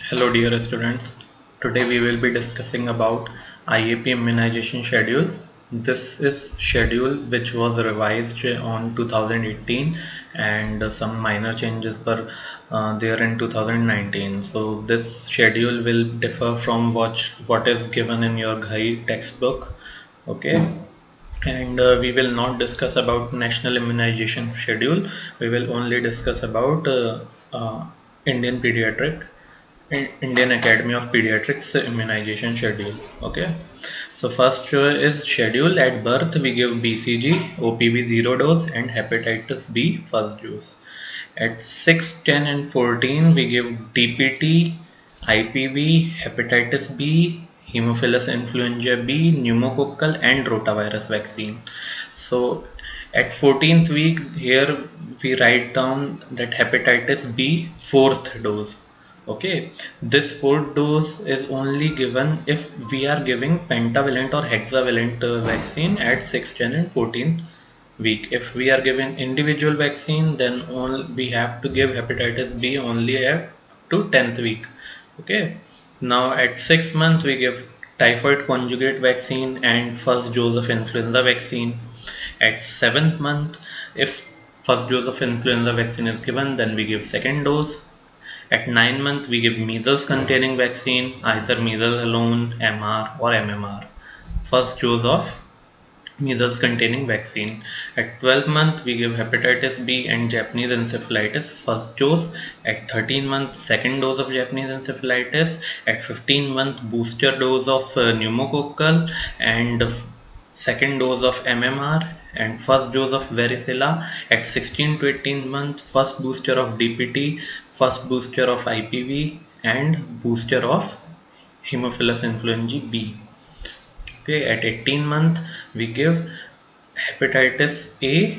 Hello dear students. Today we will be discussing about IAP immunization schedule. This is schedule which was revised on 2018 and some minor changes were there in 2019. So this schedule will differ from what is given in your GHI textbook. Okay. And we will not discuss about national immunization schedule. We will only discuss about uh, Indian pediatric Indian Academy of Pediatrics immunization schedule. Okay, so first is schedule. At birth we give BCG, OPV 0 dose and hepatitis B first dose. At 6, 10 and 14 we give DPT, IPV, hepatitis B, Haemophilus influenza B, pneumococcal and rotavirus vaccine. So at 14th week here we write down that hepatitis B fourth dose. Okay, this fourth dose is only given if we are giving pentavalent or hexavalent vaccine at 6th, 10 and 14th week. If we are giving individual vaccine, then we have to give hepatitis B only up to 10th week. Okay, now at 6 month we give typhoid conjugate vaccine and first dose of influenza vaccine. At 7th month, if first dose of influenza vaccine is given, then we give second dose. At 9 months, we give measles containing vaccine, either measles alone, MR or MMR. First dose of measles containing vaccine. At 12 month, we give hepatitis B and Japanese encephalitis first dose. At 13 month, second dose of Japanese encephalitis. At 15 month, booster dose of pneumococcal and second dose of MMR and first dose of varicella. At 16 to 18 month, first booster of DPT, first booster of IPV and booster of Haemophilus influenzae B. Okay, at 18 month we give hepatitis A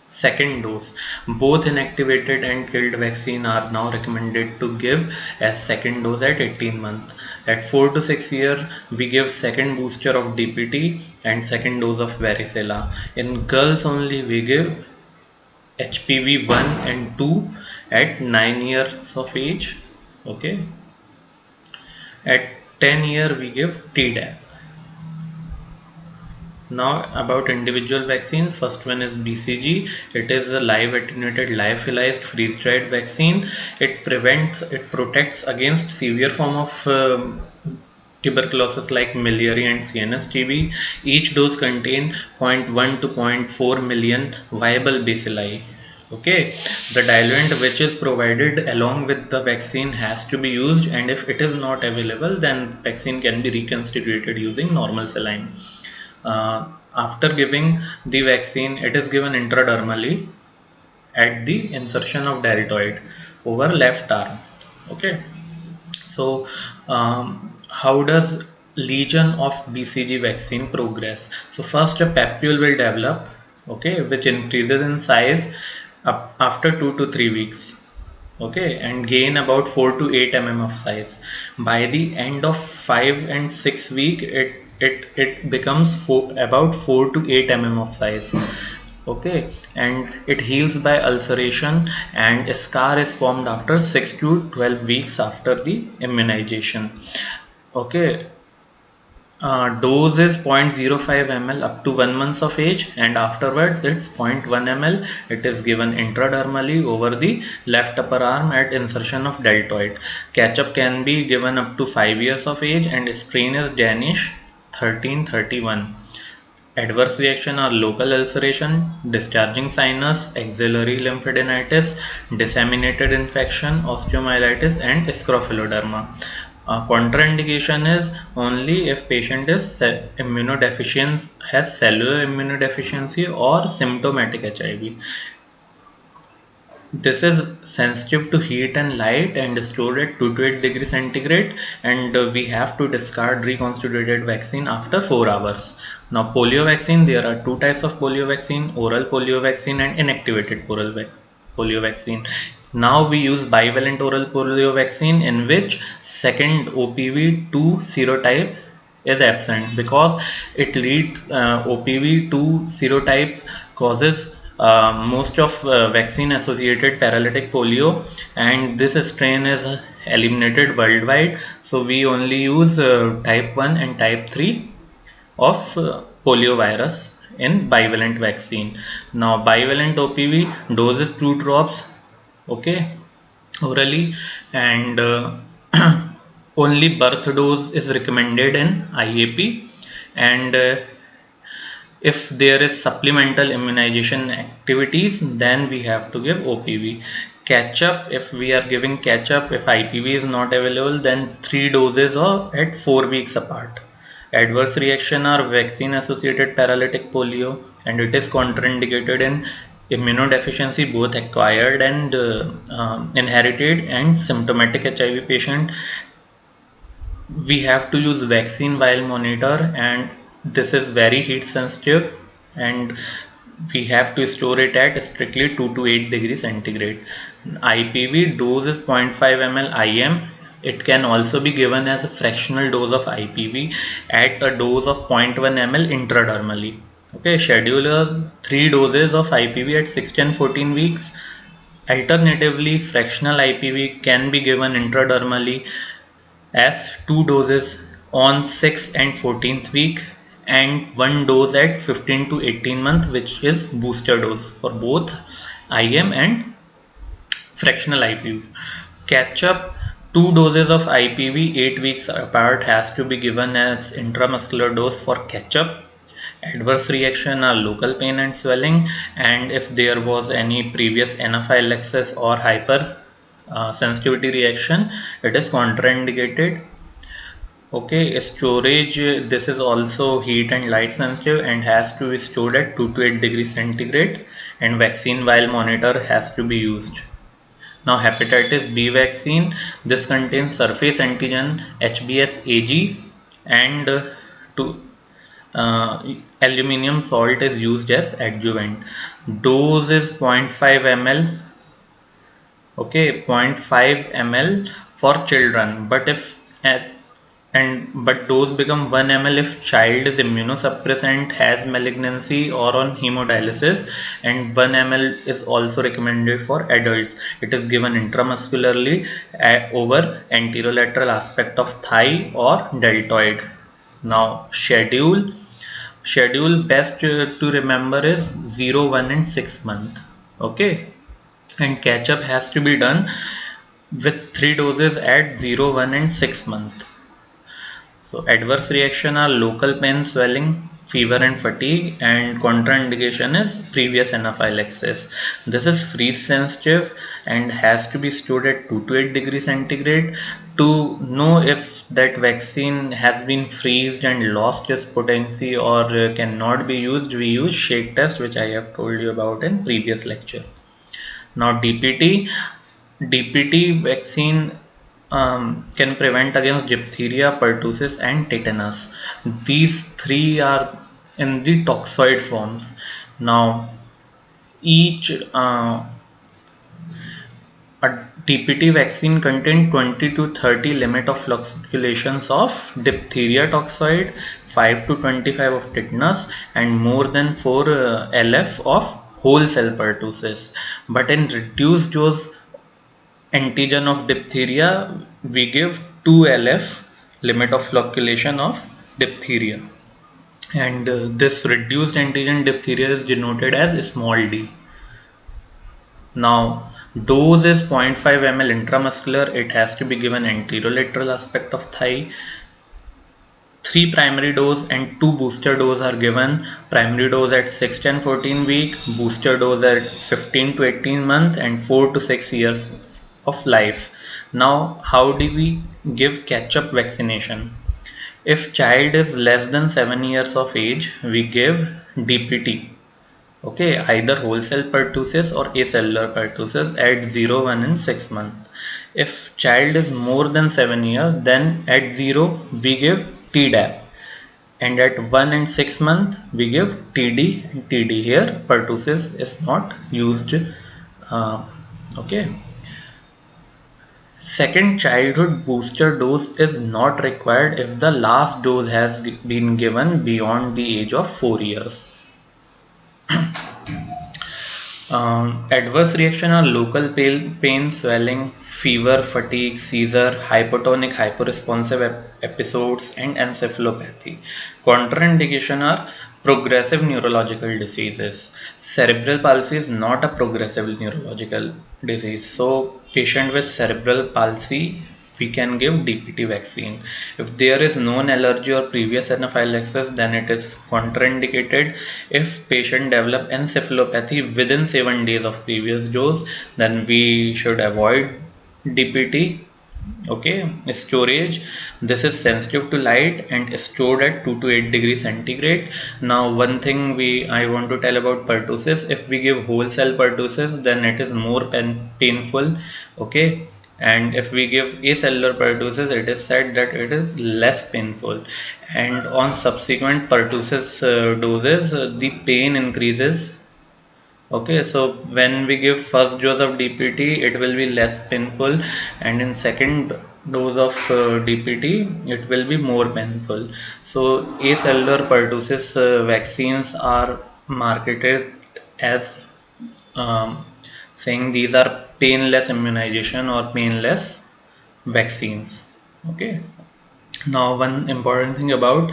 second dose. Both inactivated and killed vaccine are now recommended to give as second dose at 18 month. At 4 to 6 year we give second booster of DPT and second dose of varicella. In girls only we give HPV 1 and 2 at 9 years of age. Okay, at 10 year we give Tdap. Now about individual vaccine, first one is BCG. It is a live attenuated lyophilized freeze-dried vaccine. It protects against severe form of tuberculosis like miliary and CNS TB. Each dose contain zero point 0.1 to 0.4 million viable bacilli. Okay, the diluent which is provided along with the vaccine has to be used, and if it is not available, then vaccine can be reconstituted using normal saline. After giving the vaccine, it is given intradermally at the insertion of deltoid over left arm. Okay, so how does lesion of BCG vaccine progress? So first a papule will develop, okay, which increases in size after 2 to 3 weeks, okay, and gain about 4 to 8 of size. By the end of 5 and 6 week, it becomes about 4 to 8 of size. Okay, and it heals by ulceration, and a scar is formed after 6 to 12 weeks after the immunization. Okay, dose is 0.05 ml up to 1 month of age, and afterwards it's 0.1 ml. It is given intradermally over the left upper arm at insertion of deltoid. Catch-up can be given up to 5 years of age, and strain is Danish 1331. Adverse reaction are local ulceration, discharging sinus, axillary lymphadenitis, disseminated infection, osteomyelitis and scrofulloderma. Contraindication is only if patient is immunodeficient, has cellular immunodeficiency or symptomatic HIV. This is sensitive to heat and light and stored at 2 to 8 degrees centigrade, and we have to discard reconstituted vaccine after 4 hours. Now polio vaccine, there are two types of polio vaccine: oral polio vaccine and inactivated polio vaccine. Now we use bivalent oral polio vaccine in which second OPV2 serotype is absent, because it leads OPV2 serotype causes most of vaccine associated paralytic polio, and this strain is eliminated worldwide. So we only use type 1 and type 3 of polio virus in bivalent vaccine. Now bivalent OPV dose is 2 drops, okay, orally, and only birth dose is recommended in IAP, and if there is supplemental immunization activities, then we have to give OPV. Catch up, if we are giving catch up, if IPV is not available, then 3 doses or at 4 weeks apart. Adverse reaction are vaccine associated paralytic polio, and it is contraindicated in immunodeficiency, both acquired and inherited, and symptomatic HIV patient. We have to use vaccine while monitor, and this is very heat sensitive, and we have to store it at strictly 2 to 8 degrees centigrade. IPV dose is 0.5 ml IM. It can also be given as a fractional dose of IPV at a dose of 0.1 ml intradermally. Okay, schedule 3 doses of IPV at 16 and 14 weeks. Alternatively, fractional IPV can be given intradermally as 2 doses on 6th and 14th week, and 1 dose at 15 to 18 month, which is booster dose for both IM and fractional IPV. Catch up, 2 doses of IPV 8 weeks apart has to be given as intramuscular dose for catch up. Adverse reaction are local pain and swelling, and if there was any previous anaphylaxis or hyper sensitivity reaction, it is contraindicated. Okay, storage, this is also heat and light sensitive and has to be stored at 2 to 8 degrees centigrade, and vaccine while monitor has to be used. Now hepatitis B vaccine, this contains surface antigen HBsAg, and to aluminium salt is used as adjuvant. Dose is 0.5 ml, okay, 0.5 ml for children, but if but dose become 1 ml if child is immunosuppressant, has malignancy, or on hemodialysis, and 1 ml is also recommended for adults. It is given intramuscularly over anterolateral aspect of thigh or deltoid. Now schedule best to remember is 0, 1 and 6 month, okay, and catch up has to be done with 3 doses at 0, 1 and 6 month. So adverse reaction are local pain, swelling, fever and fatigue, and contraindication is previous anaphylaxis. This is freeze sensitive and has to be stored at 2 to 8 degrees centigrade. To know if that vaccine has been freezed and lost its potency or cannot be used, we use shake test, which I have told you about in previous lecture. Now DPT vaccine can prevent against diphtheria, pertussis, and tetanus. These three are in the toxoid forms. Now, each a DPT vaccine contains 20 to 30 limit of fluctuations of diphtheria toxoid, 5 to 25 of tetanus, and more than 4 LF of whole cell pertussis. But in reduced dose antigen of diphtheria, we give 2 LF, limit of flocculation of diphtheria, and this reduced antigen diphtheria is denoted as small d. Now dose is 0.5 ml intramuscular. It has to be given anterolateral aspect of thigh. 3 primary dose and 2 booster dose are given. Primary dose at 6 and 14 week, booster dose at 15 to 18 month, and 4 to 6 years of life. Now how do we give catch-up vaccination? If child is less than 7 years of age, we give DPT, okay, either whole cell pertussis or acellular pertussis at 0, 1 and 6 months. If child is more than 7 years, then at 0 we give Tdap, and at 1 and 6 months we give TD and TD. Here pertussis is not used, okay. Second childhood booster dose is not required if the last dose has been given beyond the age of 4 years. Adverse reaction are local pain, swelling, fever, fatigue, seizure, hypotonic, hyporesponsive episodes, and encephalopathy. Contraindication are progressive neurological diseases. Cerebral palsy is not a progressive neurological disease. So, patient with cerebral palsy, we can give DPT vaccine. If there is known allergy or previous anaphylaxis, then it is contraindicated. If patient develop encephalopathy within 7 days of previous dose, then we should avoid DPT. Okay, storage, this is sensitive to light and stored at 2 to 8 degrees centigrade. Now one thing I want to tell about pertussis, if we give whole cell pertussis, then it is more painful. Okay, and if we give acellular pertussis, it is said that it is less painful, and on subsequent pertussis doses, the pain increases. Okay, so when we give first dose of DPT, it will be less painful, and in second dose of DPT, it will be more painful. So acellular pertussis vaccines are marketed as um, saying these are painless immunization or painless vaccines. Okay. Now, one important thing about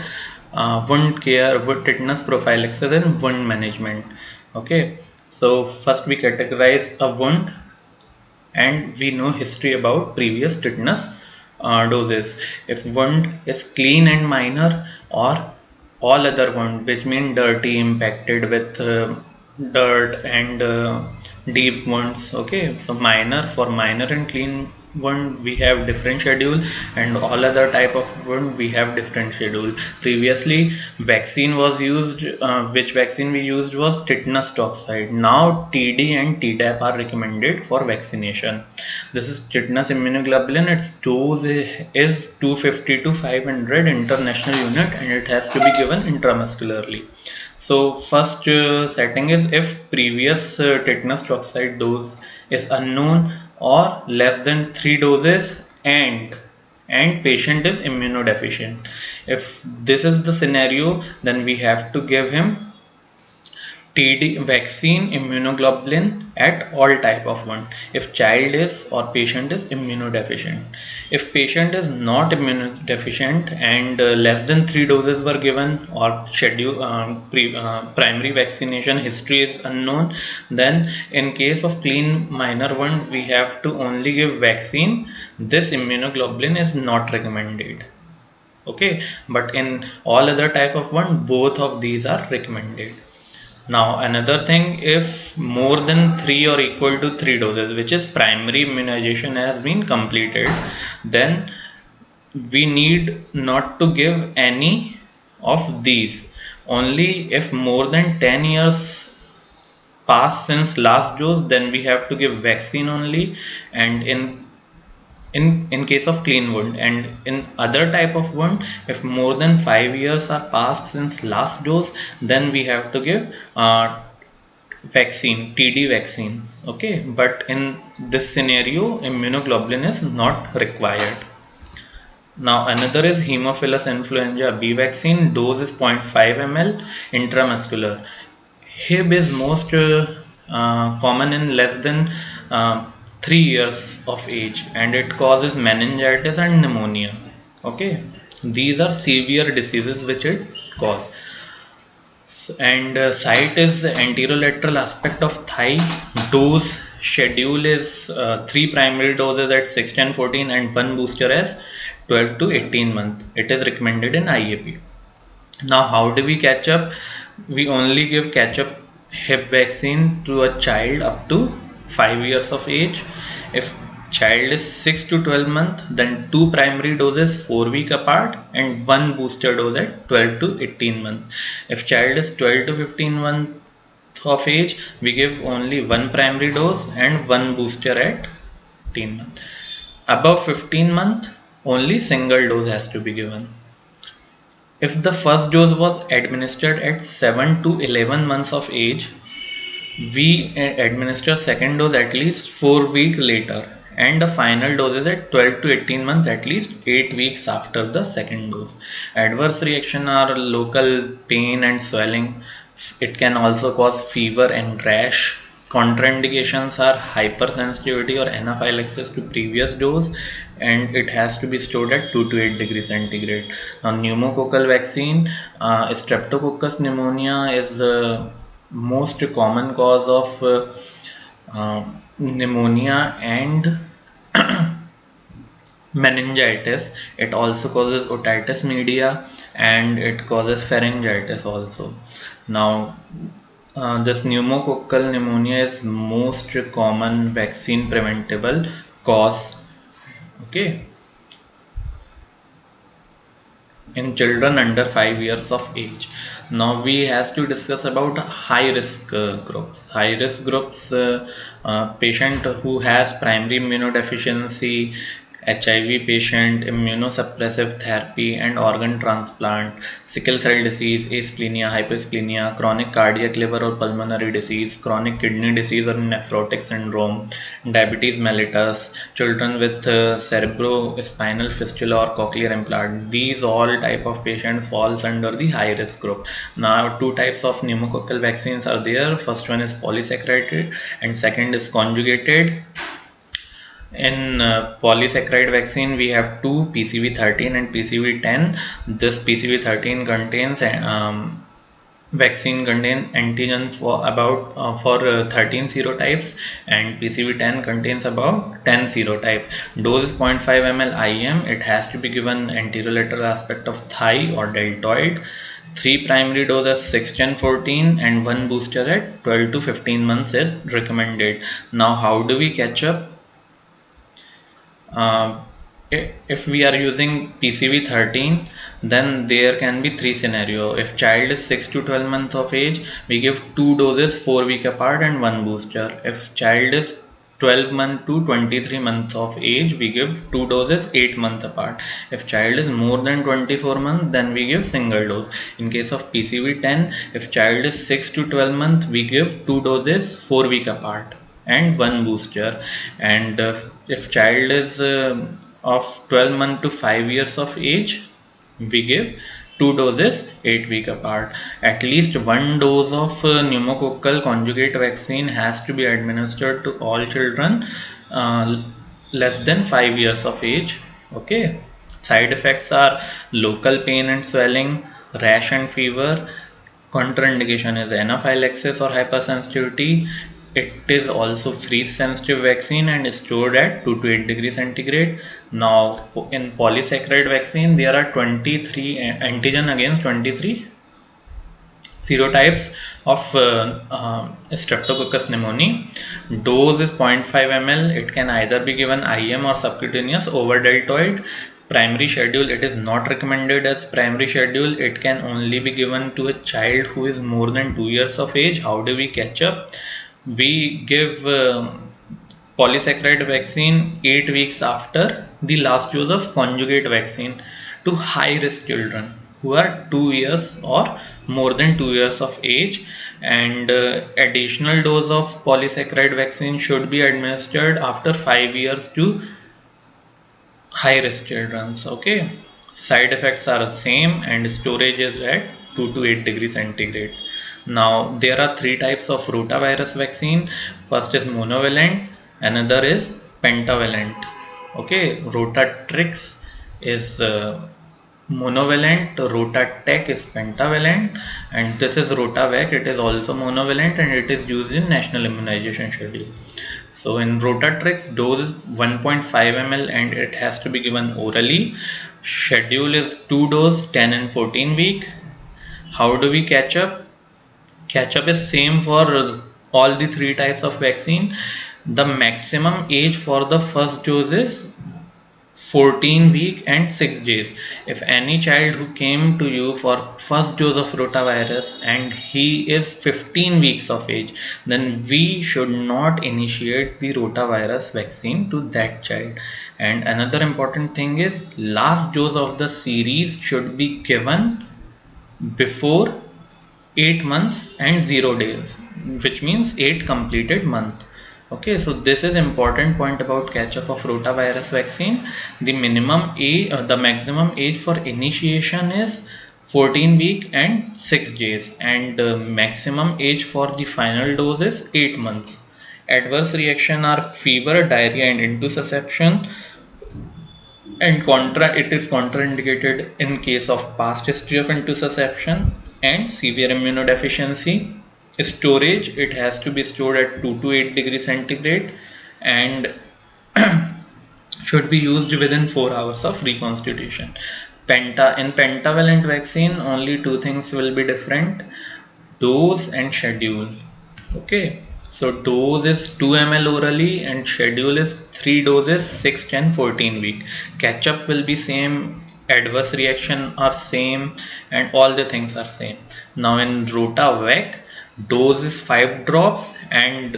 wound care, wound tetanus prophylaxis, and wound management. Okay, so first we categorize a wound, and we know history about previous tetanus doses. If wound is clean and minor, or all other wound, which mean dirty, impacted with dirt and deep wounds. Okay, so minor, for minor and clean wound we have different schedule, and all other type of wound we have different schedule. Previously vaccine was used, which vaccine we used was tetanus toxoid. Now TD and Tdap are recommended for vaccination. This is tetanus immunoglobulin. Its dose is 250 to 500 international unit, and it has to be given intramuscularly. So first setting is if previous tetanus toxoid dose is unknown or less than 3 doses, and patient is immunodeficient. If this is the scenario, then we have to give him TD vaccine immunoglobulin at all type of one, if child is or patient is immunodeficient. If patient is not immunodeficient and less than 3 doses were given, or schedule primary vaccination history is unknown, then in case of clean minor one we have to only give vaccine. This immunoglobulin is not recommended. Okay, but in all other type of one, both of these are recommended. Now another thing, if more than 3 or equal to 3 doses, which is primary immunization, has been completed, then we need not to give any of these. Only if more than 10 years pass since last dose, then we have to give vaccine only. And in case of clean wound, and in other type of wound, if more than 5 years are passed since last dose, then we have to give vaccine, TD vaccine. Okay, but in this scenario immunoglobulin is not required. Now another is Haemophilus influenza B vaccine. Dose is 0.5 ml intramuscular. Hib is most common in less than 3 years of age, and it causes meningitis and pneumonia. Okay, these are severe diseases which it causes. And site is the anterolateral aspect of thigh. Dose schedule is 3 primary doses at 6, 10, 14, and 1 booster as 12 to 18 month. It is recommended in IAP. Now how do we catch up? We only give catch up hip vaccine to a child up to 5 years of age. If child is 6 to 12 month, then 2 primary doses 4 week apart, and 1 booster dose at 12 to 18 month. If child is 12 to 15 month of age, we give only 1 primary dose and 1 booster at 18 month. Above 15 month, only single dose has to be given. If the first dose was administered at 7 to 11 months of age, we administer second dose at least 4 weeks later, and the final dose is at 12 to 18 months, at least 8 weeks after the second dose. Adverse reaction are local pain and swelling. It can also cause fever and rash. Contraindications are hypersensitivity or anaphylaxis to previous dose, and it has to be stored at 2 to 8 degrees centigrade. Now, pneumococcal vaccine, streptococcus pneumonia is the most common cause of pneumonia and meningitis. It also causes otitis media and it causes pharyngitis also. Now, this pneumococcal pneumonia is most common vaccine preventable cause. Okay, in children under 5 years of age. Now we has to discuss about high risk groups. High risk groups, patient who has primary immunodeficiency, HIV patient, immunosuppressive therapy and organ transplant, sickle cell disease, asplenia, hyposplenia, chronic cardiac, liver or pulmonary disease, chronic kidney disease or nephrotic syndrome, diabetes mellitus, children with cerebrospinal fistula or cochlear implant. These all type of patients falls under the high risk group. Now, two types of pneumococcal vaccines are there. First one is polysaccharide and second is conjugated. In polysaccharide vaccine, we have two, PCV13 and PCV10. This PCV13 contains vaccine contains antigens for about 13 serotypes, and PCV10 contains about 10 serotype. Dose is 0.5 ml IM. It has to be given anterolateral aspect of thigh or deltoid. 3 primary doses 6, 10, 14 and 1 booster at 12 to 15 months is recommended. Now, how do we catch up? Uh, if we are using PCV13, then there can be three scenario. If child is 6 to 12 months of age, we give 2 doses 4 week apart and 1 booster. If child is 12 month to 23 months of age, we give 2 doses 8 months apart. If child is more than 24 months, then we give single dose. In case of PCV10, if child is 6 to 12 months, we give 2 doses 4 week apart and 1 booster. And if child is of 12 month to 5 years of age, we give 2 doses 8 week apart. At least 1 dose of pneumococcal conjugate vaccine has to be administered to all children uh, less than 5 years of age. Okay, side effects are local pain and swelling, rash and fever. Contraindication is anaphylaxis or hypersensitivity. It is also freeze sensitive vaccine and is stored at 2 to 8 degrees centigrade. Now, in polysaccharide vaccine, there are 23 antigen against 23 serotypes of Streptococcus pneumoniae. Dose is 0.5 ml. It can either be given IM or subcutaneous over deltoid. Primary schedule, it is not recommended as primary schedule. It can only be given to a child who is more than 2 years of age. How do we catch up? We give polysaccharide vaccine 8 weeks after the last dose of conjugate vaccine to high risk children who are 2 years or more than 2 years of age, and additional dose of polysaccharide vaccine should be administered after 5 years to high risk children. Okay, side effects are the same and storage is at 2 to 8 degrees centigrade. Now, there are three types of rotavirus vaccine. First is monovalent, another is pentavalent. Okay, Rotatrix is monovalent, Rotatec is pentavalent, and this is Rotavac. It is also monovalent and it is used in national immunization schedule. So in Rotatrix, dose is 1.5 ml and it has to be given orally. Schedule is 2 dose 10 and 14 week. How do we catch up? Catch up is same for all the three types of vaccine. The maximum age for the first dose is 14 week and 6 days. If any child who came to you for first dose of rotavirus and he is 15 weeks of age, then we should not initiate the rotavirus vaccine to that child. And another important thing is last dose of the series should be given before 8 months and 0 days, which means 8 completed month. Okay, so this is important point about catch up of rotavirus vaccine. The maximum age for initiation is 14 week and 6 days, and maximum age for the final dose is 8 months. Adverse reaction are fever, diarrhea and intussusception, and it is contraindicated in case of past history of intussusception and severe immunodeficiency. Storage, it has to be stored at 2 to 8 degrees centigrade and should be used within 4 hours of reconstitution. In pentavalent vaccine, only two things will be different: dose and schedule. Okay, so dose is 2 ml orally and schedule is 3 doses, 6, 10, 14 week. Catch up will be same, adverse reaction are same, and all the things are same. Now in RotaVac, dose is 5 drops and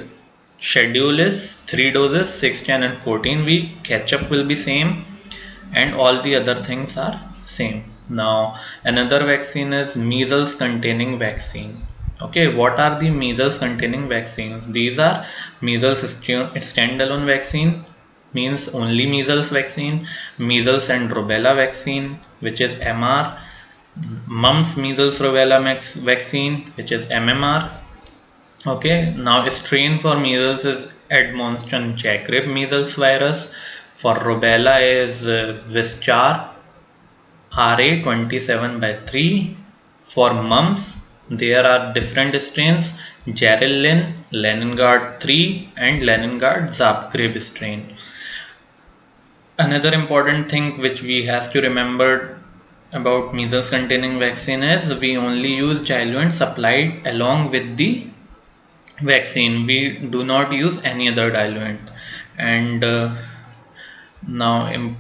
schedule is 3 doses, 6, 10 and 14 week. Catch up will be same and all the other things are same. Now another vaccine is measles containing vaccine. Okay, what are the measles containing vaccines? These are measles standalone vaccine, means only measles vaccine, measles and rubella vaccine, which is MR, mumps measles rubella vaccine, which is MMR. Okay, now strain for measles is Edmonston Jacob measles virus. For rubella is Vischar RA27 by 3. For mumps, there are different strains: Jarellin, Leningrad 3 and Leningrad Zagreb strain. Another important thing which we have to remember about measles containing vaccine is we only use diluent supplied along with the vaccine. We do not use any other diluent. And now in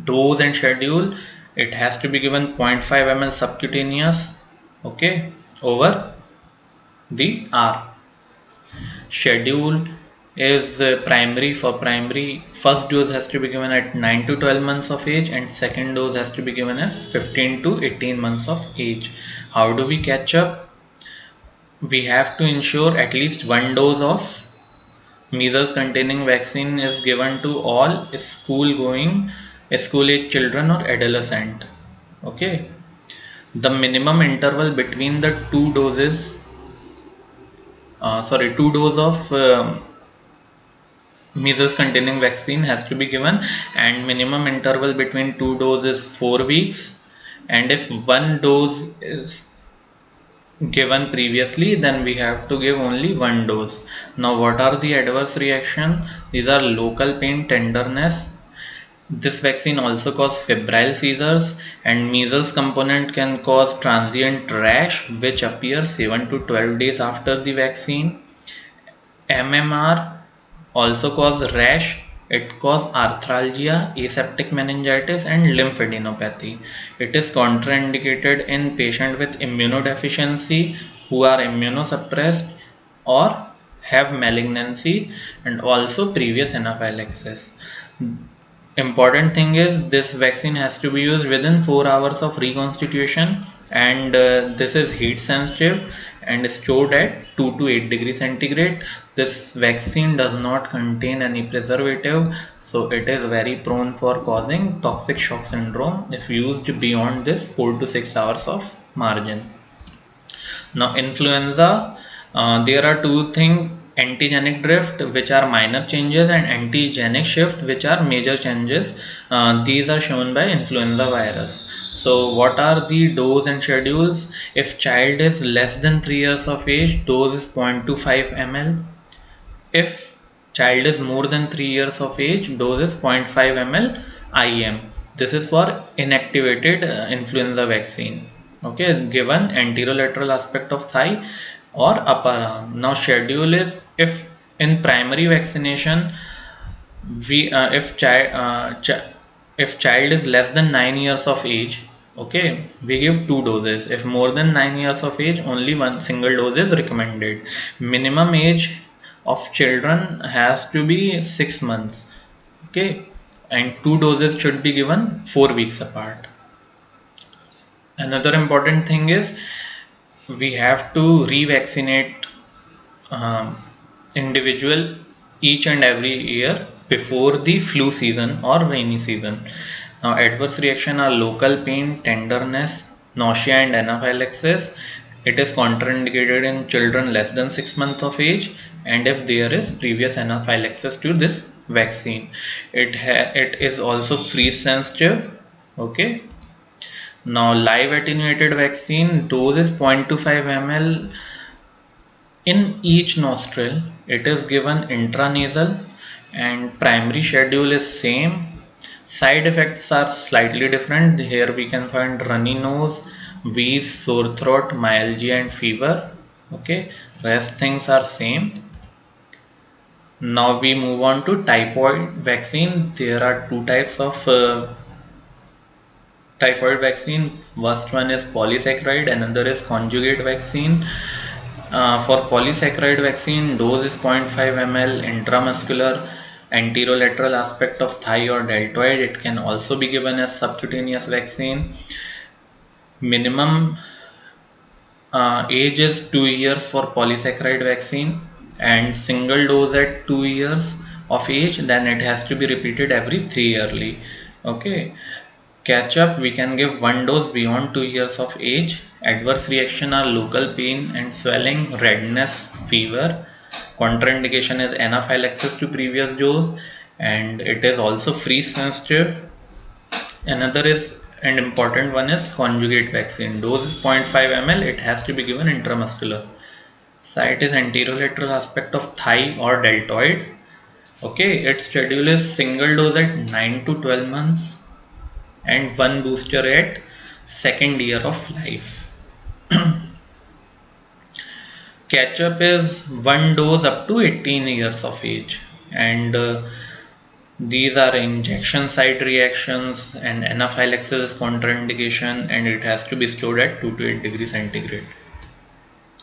dose and schedule, it has to be given 0.5 ml subcutaneous, okay, over the hour. Schedule is primary. For primary, first dose has to be given at 9 to 12 months of age and second dose has to be given as 15 to 18 months of age. How do we catch up? We have to ensure at least one dose of measles containing vaccine is given to all school age children or adolescent. Okay, the minimum interval between the two doses, two dose of measles containing vaccine has to be given, and minimum interval between two doses is 4 weeks, and if one dose is given previously, then we have to give only one dose. Now what are the adverse reaction? These are local pain, tenderness. This vaccine also causes febrile seizures, and measles component can cause transient rash which appears 7 to 12 days after the vaccine. MMR also causes rash. It causes arthralgia, aseptic meningitis and lymphadenopathy. It is contraindicated in patients with immunodeficiency who are immunosuppressed or have malignancy and also previous anaphylaxis. Important thing is this vaccine has to be used within 4 hours of reconstitution, and this is heat sensitive and stored at 2 to 8 degrees centigrade. This vaccine does not contain any preservative, so it is very prone for causing toxic shock syndrome if used beyond this 4 to 6 hours of margin. Now influenza, there are two things: antigenic drift, which are minor changes, and antigenic shift, which are major changes. These are shown by influenza virus. So what are the dose and schedules? If child is less than 3 years of age, dose is 0.25 ml. If child is more than 3 years of age, dose is 0.5 ml IM. This is for inactivated influenza vaccine. Okay, given anterolateral aspect of thigh or upper arm. Now schedule is, if in primary vaccination we if child is less than 9 years of age, okay, we give two doses. If more than 9 years of age, only one single dose is recommended. Minimum age of children has to be 6 months, okay, and two doses should be given 4 weeks apart. Another important thing is we have to revaccinate um, individual each and every year before the flu season or rainy season. Now adverse reaction are local pain, tenderness, nausea and anaphylaxis. It is contraindicated in children less than 6 months of age, and if there is previous anaphylaxis to this vaccine. It is also freeze sensitive. Okay. Now live attenuated vaccine dose is 0.25 ml in each nostril. It is given intranasal and primary schedule is same. Side effects are slightly different. Here we can find runny nose, wheeze, sore throat, myalgia and fever. Okay, rest things are same. Now we move on to typhoid vaccine. There are two types of typhoid vaccine. First one is polysaccharide, another is conjugate vaccine. For polysaccharide vaccine, dose is 0.5 ml intramuscular anterolateral aspect of thigh or deltoid. It can also be given as subcutaneous vaccine. Minimum age is 2 years for polysaccharide vaccine and single dose at 2 years of age, then it has to be repeated every 3 yearly. Okay. Catch up, we can give one dose beyond 2 years of age. Adverse reaction are local pain and swelling, redness, fever. Contraindication is anaphylaxis to previous dose, and it is also freeze sensitive. Another is and important one is conjugate vaccine. Dose is 0.5 ml. It has to be given intramuscular. Site is anterolateral aspect of thigh or deltoid. Okay, its schedule is single dose at 9 to 12 months and one booster at second year of life. Catch up is one dose up to 18 years of age, and these are injection site reactions and anaphylaxis is contraindication, and it has to be stored at 2 to 8 degrees centigrade.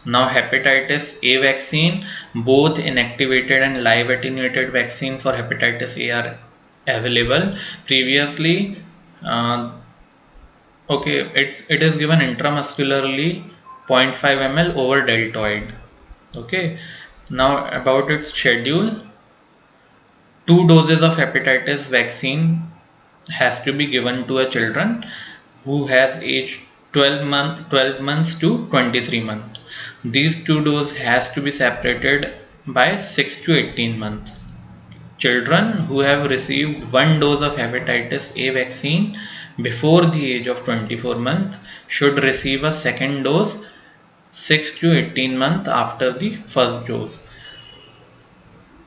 Now hepatitis A vaccine, both inactivated and live attenuated vaccine for hepatitis A are available. Previously, uh, okay, it is given intramuscularly 0.5 ml over deltoid. Okay, now about its schedule, two doses of hepatitis vaccine has to be given to a children who has age 12 months to 23 months. These two doses has to be separated by 6 to 18 months. Children who have received one dose of hepatitis A vaccine before the age of 24 months should receive a second dose 6 to 18 months after the first dose.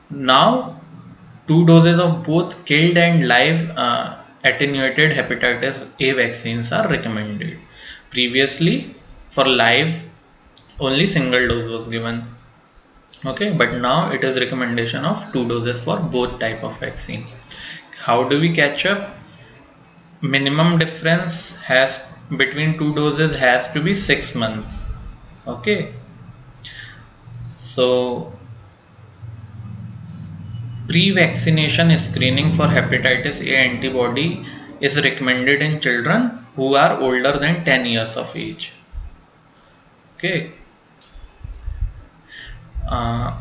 Now, two doses of both killed and live attenuated hepatitis A vaccines are recommended. Previously, for live, only single dose was given. Okay, but now it is recommendation of two doses for both type of vaccine. How do we catch up? Minimum difference has between two doses has to be 6 months. Okay, so pre-vaccination screening for hepatitis A antibody is recommended in children who are older than 10 years of age. Okay. Uh,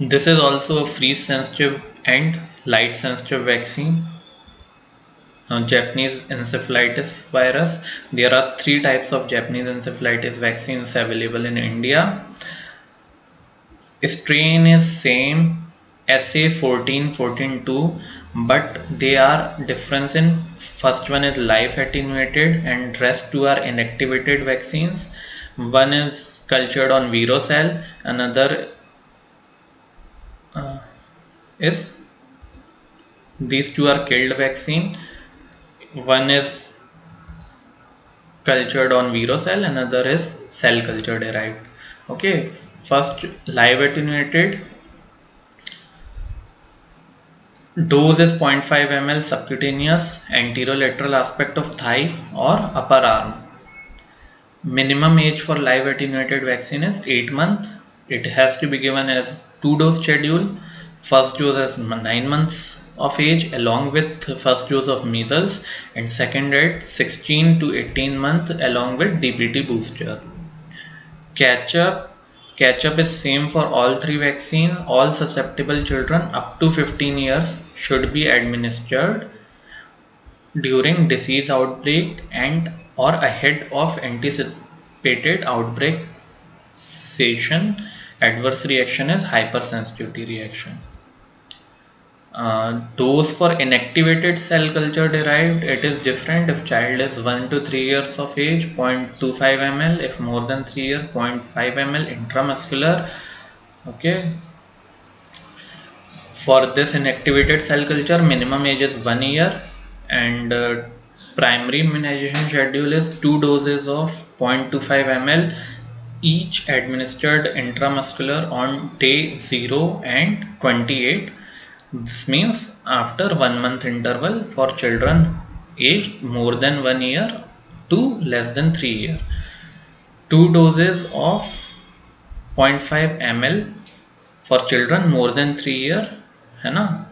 this is also a freeze sensitive and light sensitive vaccine. Now, Japanese encephalitis virus. There are three types of Japanese encephalitis vaccines available in India. Strain is same SA14-14-2, but they are difference in first one is live attenuated and rest two are inactivated vaccines. One is cultured on virocell, another uh, is these two are killed vaccine. One is cultured on virocell, another is cell culture derived. Okay, first live attenuated dose is 0.5 ml subcutaneous anterolateral aspect of thigh or upper arm. Minimum age for live attenuated vaccine is 8 months. It has to be given as 2-dose schedule. First dose is 9 months of age along with first dose of measles, and second at 16 to 18 months along with DPT booster. Catch up. Catch up is same for all three vaccines. All susceptible children up to 15 years should be administered. during disease outbreak and or ahead of anticipated outbreak session. Adverse reaction is hypersensitivity reaction. Dose for inactivated cell culture derived, it is different if child is 1 to 3 years of age, 0.25 ml, if more than 3 years, 0.5 ml intramuscular. Okay, for this inactivated cell culture, minimum age is 1 year, and primary immunization schedule is 2 doses of 0.25 ml, each administered intramuscular on day 0 and 28. This means after 1 month interval for children aged more than 1 year to less than 3 years. 2 doses of 0.5 ml for children more than 3 year, है ना.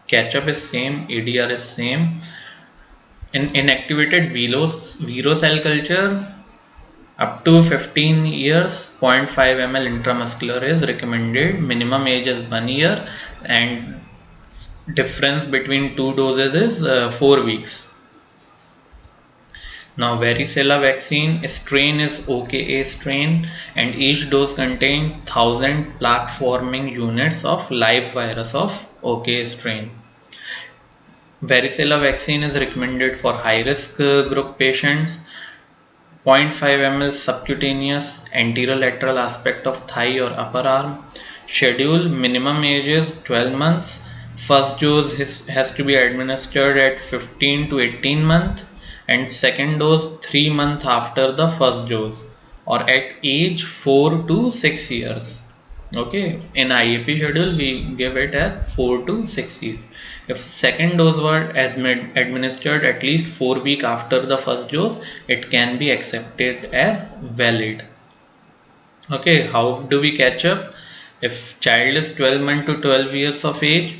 Catch-up is same, ADR is same. In inactivated vero cell culture up to 15 years, 0.5 ml intramuscular is recommended. Minimum age is 1 year, and difference between two doses is 4 weeks. Now varicella vaccine strain is OKA strain, and each dose contains 1000 plaque forming units of live virus of OKA strain. Varicella vaccine is recommended for high risk group patients. 0.5 ml subcutaneous anterolateral aspect of thigh or upper arm. Schedule minimum age is 12 months. First dose has to be administered at 15 to 18 months, and second dose 3 months after the first dose, or at age 4 to 6 years. Okay, in IAP schedule we give it at 4 to 6 years. If second dose were administered at least 4 weeks after the first dose, it can be accepted as valid. Okay, how do we catch up? If child is 12 months to 12 years of age,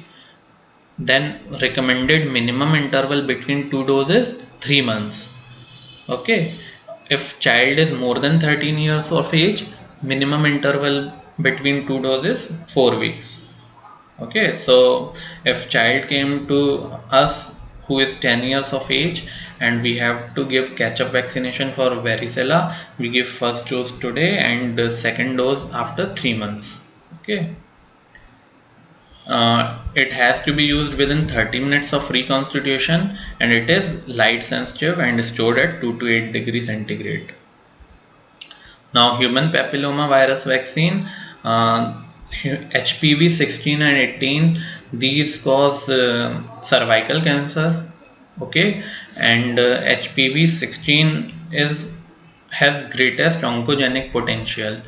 then recommended minimum interval between two doses 3 months. Okay, if child is more than 13 years of age, minimum interval between two doses 4 weeks. Okay, so if child came to us who is 10 years of age and we have to give catch-up vaccination for varicella, we give first dose today and the second dose after 3 months. Okay, it has to be used within 30 minutes of reconstitution, and it is light sensitive and stored at 2 to 8 degrees centigrade. Now human papilloma virus vaccine, HPV 16 and 18, these cause cervical cancer. Okay, and HPV 16 has greatest oncogenic potential.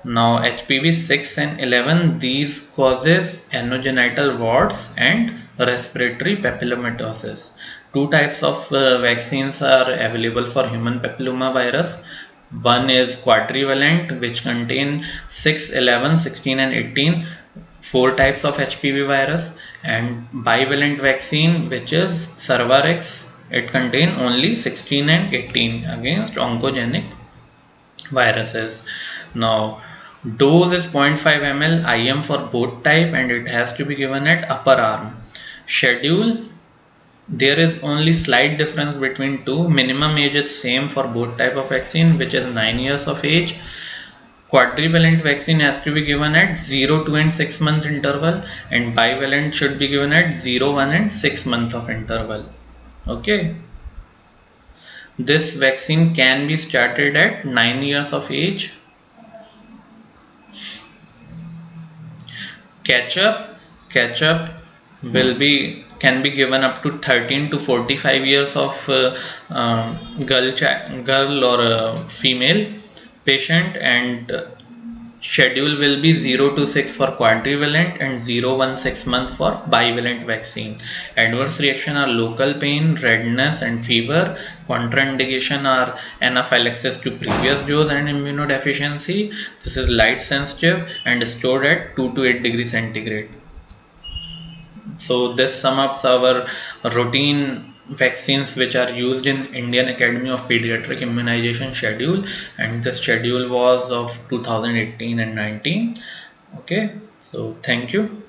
Now HPV 6 and 11, these causes anogenital warts and respiratory papillomatosis. Two types of vaccines are available for human papilloma virus. One is quadrivalent, which contain 6, 11, 16 and 18, four types of HPV virus, and bivalent vaccine, which is Cervarix. It contain only 16 and 18 against oncogenic viruses. Now dose is 0.5 ml IM for both type, and it has to be given at upper arm. Schedule, there is only slight difference between two. Minimum age is same for both type of vaccine, which is 9 years of age. Quadrivalent vaccine has to be given at 0, 2 and 6 month interval, and bivalent should be given at 0, 1 and 6 months of interval. Okay, this vaccine can be started at 9 years of age. Catch-up will be can be given up to 13 to 45 years of girl or female patient, and schedule will be 0 to 6 for quadrivalent and 0, 1, 6 month for bivalent vaccine. Adverse reaction are local pain, redness and fever. Contraindication are anaphylaxis to previous dose and immunodeficiency. This is light sensitive and stored at 2 to 8 degrees centigrade. So this sums up our routine vaccines which are used in Indian Academy of Pediatric Immunization schedule, and the schedule was of 2018 and 19. Okay, so thank you.